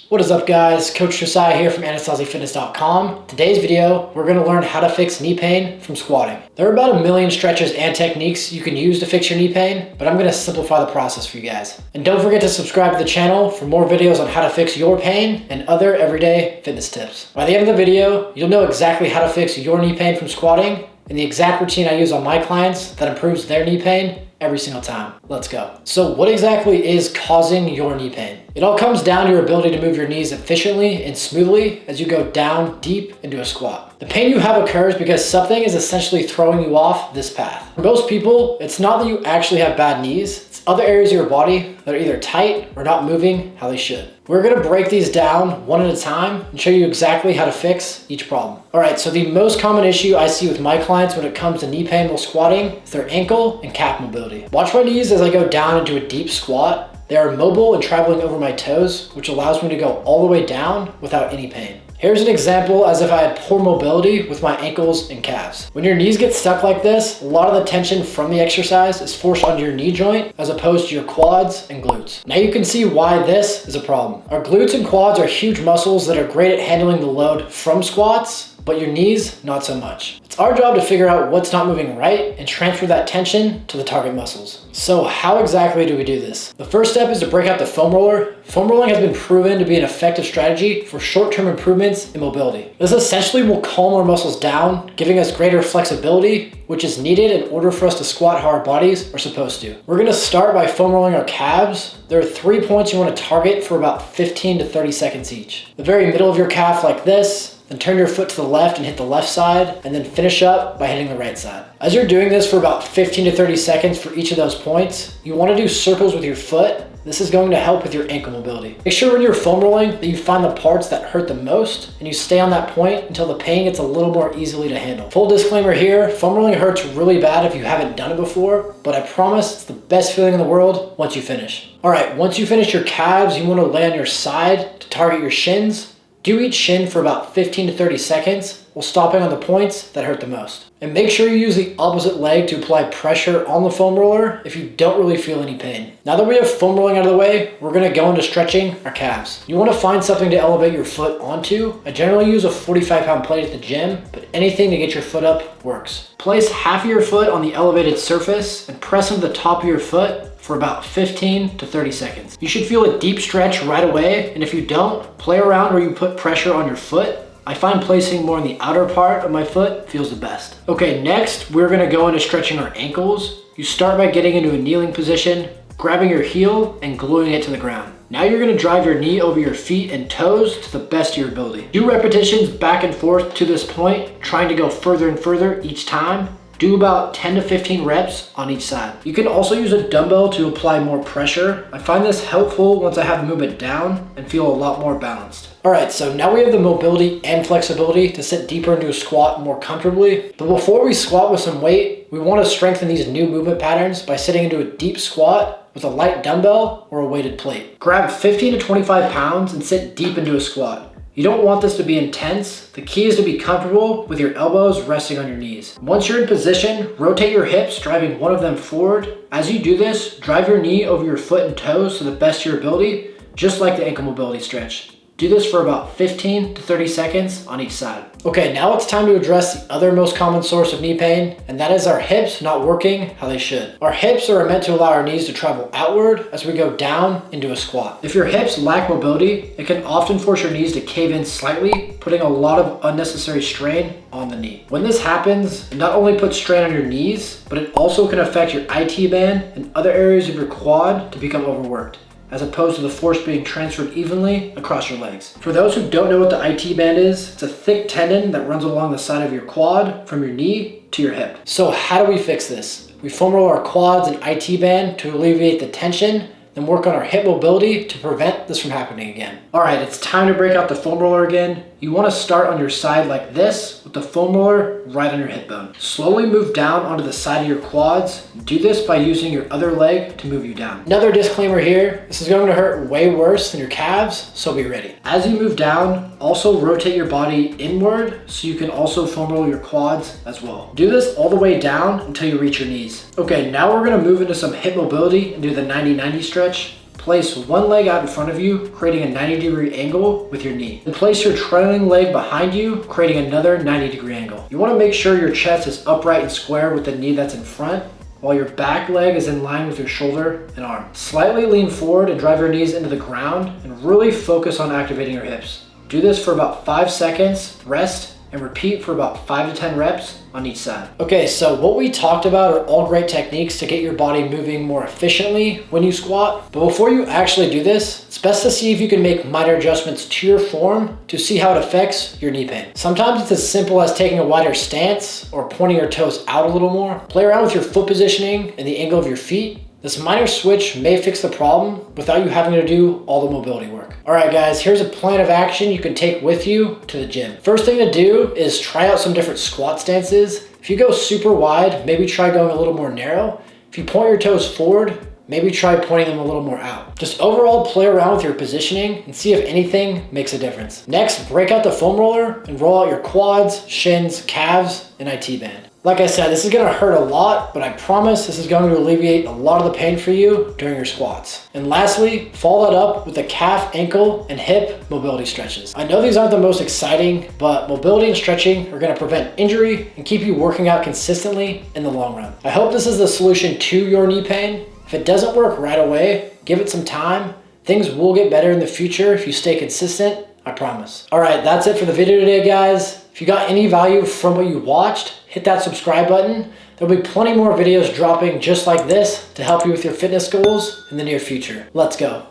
What is up, guys? Coach Josiah here from AnastasiFitness.com. Today's video, we're going to learn how to fix knee pain from squatting. There are about 1 million stretches and techniques you can use to fix your knee pain, but I'm going to simplify the process for you guys. And don't forget to subscribe to the channel for more videos on how to fix your pain and other everyday fitness tips. By the end of the video, you'll know exactly how to fix your knee pain from squatting and the exact routine I use on my clients that improves their knee pain every single time. Let's go. So what exactly is causing your knee pain? It all comes down to your ability to move your knees efficiently and smoothly as you go down deep into a squat. The pain you have occurs because something is essentially throwing you off this path. For most people, it's not that you actually have bad knees, it's other areas of your body that are either tight or not moving how they should. We're gonna break these down one at a time and show you exactly how to fix each problem. All right, so the most common issue I see with my clients when it comes to knee pain while squatting is their ankle and calf mobility. Watch my knees as I go down into a deep squat. They are mobile and traveling over my toes, which allows me to go all the way down without any pain. Here's an example as if I had poor mobility with my ankles and calves. When your knees get stuck like this, a lot of the tension from the exercise is forced onto your knee joint as opposed to your quads and glutes. Now you can see why this is a problem. Our glutes and quads are huge muscles that are great at handling the load from squats, but your knees, not so much. It's our job to figure out what's not moving right and transfer that tension to the target muscles. So how exactly do we do this? The first step is to break out the foam roller. Foam rolling has been proven to be an effective strategy for short-term improvements in mobility. This essentially will calm our muscles down, giving us greater flexibility, which is needed in order for us to squat how our bodies are supposed to. We're gonna start by foam rolling our calves. There are 3 points you wanna target for about 15 to 30 seconds each. The very middle of your calf like this, then turn your foot to the left and hit the left side, and then finish up by hitting the right side. As you're doing this for about 15 to 30 seconds for each of those points, you want to do circles with your foot. This is going to help with your ankle mobility. Make sure when you're foam rolling that you find the parts that hurt the most and you stay on that point until the pain gets a little more easily to handle. Full disclaimer here, foam rolling hurts really bad if you haven't done it before, but I promise it's the best feeling in the world once you finish. All right, once you finish your calves, you want to lay on your side to target your shins. Do each shin for about 15 to 30 seconds while stopping on the points that hurt the most. And make sure you use the opposite leg to apply pressure on the foam roller if you don't really feel any pain. Now that we have foam rolling out of the way, we're gonna go into stretching our calves. You wanna find something to elevate your foot onto. I generally use a 45-pound plate at the gym, but anything to get your foot up works. Place half of your foot on the elevated surface and press into the top of your foot for about 15 to 30 seconds. You should feel a deep stretch right away, and if you don't, play around where you put pressure on your foot. I find placing more on the outer part of my foot feels the best. Okay, next we're gonna go into stretching our ankles. You start by getting into a kneeling position, grabbing your heel and gluing it to the ground. Now you're gonna drive your knee over your feet and toes to the best of your ability. Do repetitions back and forth to this point, trying to go further and further each time. Do about 10 to 15 reps on each side. You can also use a dumbbell to apply more pressure. I find this helpful once I have the movement down and feel a lot more balanced. All right, so now we have the mobility and flexibility to sit deeper into a squat more comfortably. But before we squat with some weight, we want to strengthen these new movement patterns by sitting into a deep squat with a light dumbbell or a weighted plate. Grab 15 to 25 pounds and sit deep into a squat. You don't want this to be intense. The key is to be comfortable with your elbows resting on your knees. Once you're in position, rotate your hips, driving one of them forward. As you do this, drive your knee over your foot and toes to the best of your ability, just like the ankle mobility stretch. Do this for about 15 to 30 seconds on each side. Okay, now it's time to address the other most common source of knee pain, and that is our hips not working how they should. Our hips are meant to allow our knees to travel outward as we go down into a squat. If your hips lack mobility, it can often force your knees to cave in slightly, putting a lot of unnecessary strain on the knee. When this happens, it not only puts strain on your knees, but it also can affect your IT band and other areas of your quad to become overworked, as opposed to the force being transferred evenly across your legs. For those who don't know what the IT band is, it's a thick tendon that runs along the side of your quad from your knee to your hip. So how do we fix this? We foam roll our quads and IT band to alleviate the tension, then work on our hip mobility to prevent this from happening again. All right, it's time to break out the foam roller again. You want to start on your side like this with the foam roller right on your hip bone. Slowly move down onto the side of your quads. Do this by using your other leg to move you down. Another disclaimer here, this is going to hurt way worse than your calves, so be ready. As you move down, also rotate your body inward so you can also foam roll your quads as well. Do this all the way down until you reach your knees. Okay, now we're going to move into some hip mobility and do the 90-90 stretch. place one leg out in front of you, creating a 90-degree angle with your knee. Then place your trailing leg behind you, creating another 90-degree angle. You want to make sure your chest is upright and square with the knee that's in front, while your back leg is in line with your shoulder and arm. Slightly lean forward and drive your knees into the ground and really focus on activating your hips. Do this for about 5 seconds, rest, and repeat for about 5 to 10 reps on each side. Okay, so what we talked about are all great techniques to get your body moving more efficiently when you squat. But before you actually do this, it's best to see if you can make minor adjustments to your form to see how it affects your knee pain. Sometimes it's as simple as taking a wider stance or pointing your toes out a little more. Play around with your foot positioning and the angle of your feet. This minor switch may fix the problem without you having to do all the mobility work. All right, guys, here's a plan of action you can take with you to the gym. First thing to do is try out some different squat stances. If you go super wide, maybe try going a little more narrow. If you point your toes forward, maybe try pointing them a little more out. Just overall play around with your positioning and see if anything makes a difference. Next, break out the foam roller and roll out your quads, shins, calves, and IT band. Like I said, this is gonna hurt a lot, but I promise this is going to alleviate a lot of the pain for you during your squats. And lastly, follow that up with the calf, ankle, and hip mobility stretches. I know these aren't the most exciting, but mobility and stretching are gonna prevent injury and keep you working out consistently in the long run. I hope this is the solution to your knee pain. If it doesn't work right away, give it some time. Things will get better in the future if you stay consistent, I promise. All right, that's it for the video today, guys. If you got any value from what you watched, hit that subscribe button. There'll be plenty more videos dropping just like this to help you with your fitness goals in the near future. Let's go.